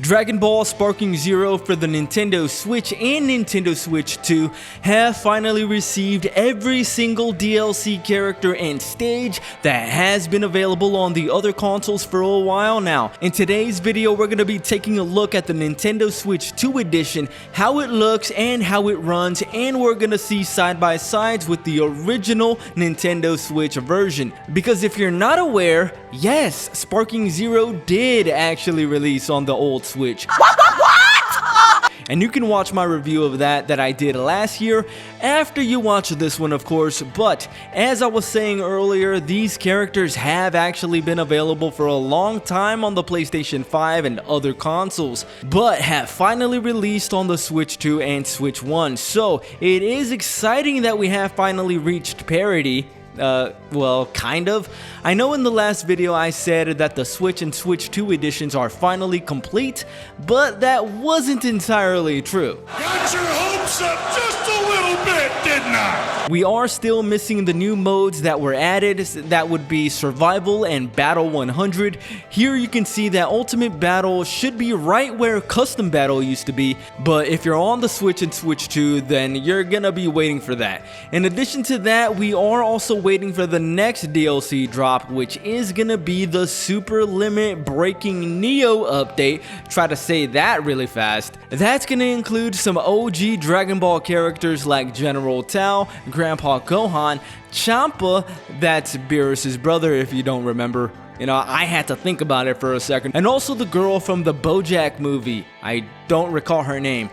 Dragon Ball Sparking Zero for the Nintendo Switch and Nintendo Switch 2 have finally received every single DLC character and stage that has been available on the other consoles for a while now. In today's video, we're going to be taking a look at the Nintendo Switch 2 edition, how it looks and how it runs, and we're going to see side-by-sides with the original Nintendo Switch version. Because if you're not aware, yes, Sparking Zero did actually release on the old Switch. What? And you can watch my review of that I did last year after you watch this one, of course. But as I was saying earlier, these characters have actually been available for a long time on the PlayStation 5 and other consoles, but have finally released on the Switch 2 and Switch 1. So it is exciting that we have finally reached parity. Well, kind of. I know in the last video I said that the Switch and Switch 2 editions are finally complete, but that wasn't entirely true. Got your hopes up just a little bit, didn't I? We are still missing the new modes that were added. That would be Survival and Battle 100. Here you can see that Ultimate Battle should be right where Custom Battle used to be, but if you're on the Switch and Switch 2, then you're gonna be waiting for that. In addition to that, we are also waiting for the next DLC drop, which is gonna be the Super Limit Breaking Neo update. Try to say that really fast. That's gonna include some OG Dragon Ball characters like General Tao, Grandpa Gohan, Champa, that's Beerus's brother if you don't remember. You know, I had to think about it for a second. And also the girl from the BoJack movie. I don't recall her name.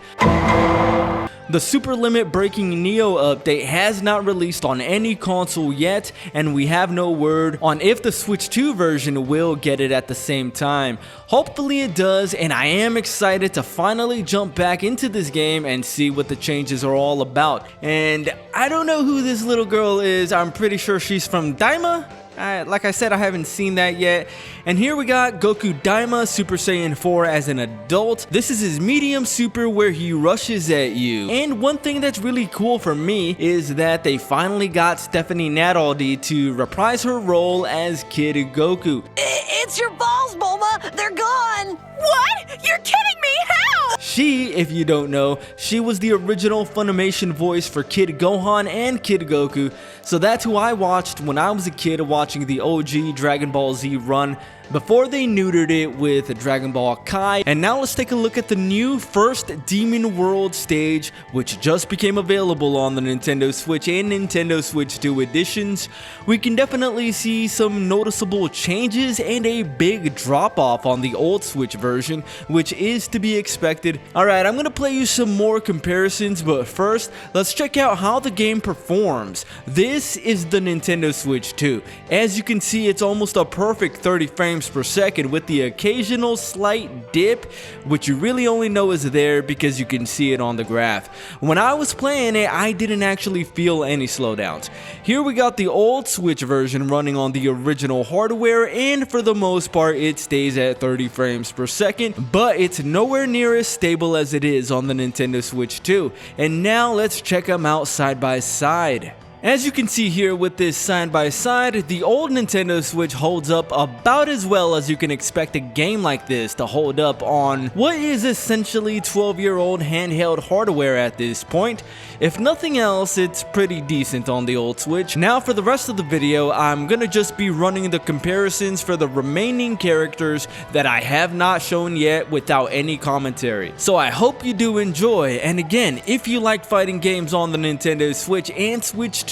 The Super Limit Breaking Neo update has not released on any console yet, and we have no word on if the Switch 2 version will get it at the same time. Hopefully it does, and I am excited to finally jump back into this game and see what the changes are all about. And I don't know who this little girl is. I'm pretty sure she's from Daima? Like I said, I haven't seen that yet. And here we got Goku Daima Super Saiyan 4 as an adult. This is his medium super where he rushes at you. And one thing that's really cool for me is that they finally got Stephanie Nadaldy to reprise her role as Kid Goku. It's your balls, Bulma! They're gone! What? You're kidding me! How? She, if you don't know, she was the original Funimation voice for Kid Gohan and Kid Goku, so that's who I watched when I was a kid watching the OG Dragon Ball Z run before they neutered it with Dragon Ball Kai. And now let's take a look at the new first Demon World stage, which just became available on the Nintendo Switch and Nintendo Switch 2 editions. We can definitely see some noticeable changes and a big drop off on the old Switch version, which is to be expected. Alright, I'm gonna play you some more comparisons, but first, let's check out how the game performs. This is the Nintendo Switch 2. As you can see, it's almost a perfect 30 frames per second with the occasional slight dip, which you really only know is there because you can see it on the graph. When I was playing it, I didn't actually feel any slowdowns. Here we got the old Switch version running on the original hardware, and for the most part it stays at 30 frames per second, but it's nowhere near as stable as it is on the Nintendo Switch 2. And now let's check them out side by side. As you can see here with this side by side, the old Nintendo Switch holds up about as well as you can expect a game like this to hold up on what is essentially 12-year-old handheld hardware at this point. If nothing else, it's pretty decent on the old Switch. Now for the rest of the video, I'm gonna just be running the comparisons for the remaining characters that I have not shown yet without any commentary. So I hope you do enjoy, and again, if you like fighting games on the Nintendo Switch and Switch 2,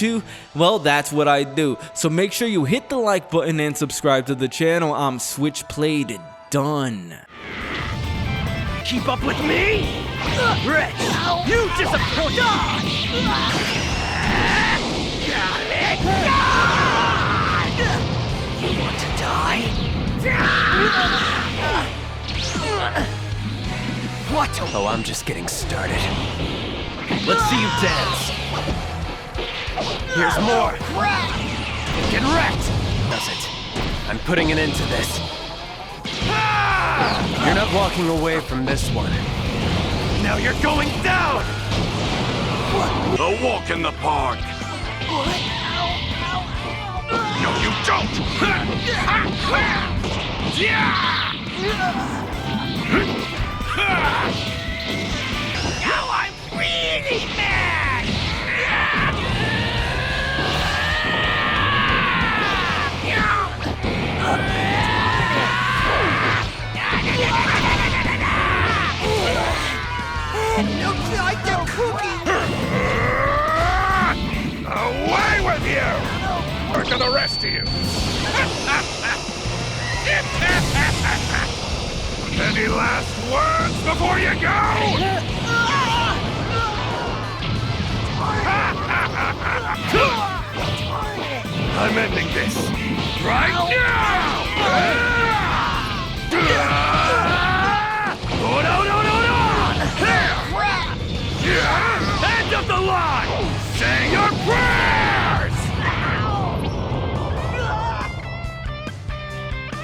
well, that's what I do. So make sure you hit the like button and subscribe to the channel. I'm Switch Played Done. Keep up with me? Rex, you disappoint! You want to die? What? Oh, I'm just getting started. Let's see you dance. Here's more. Get wrecked. Does it? I'm putting an end to this. You're not walking away from this one. Now you're going down! A walk in the park. No, you don't. Look at the rest of you. Any last words before you go? I'm ending this right now!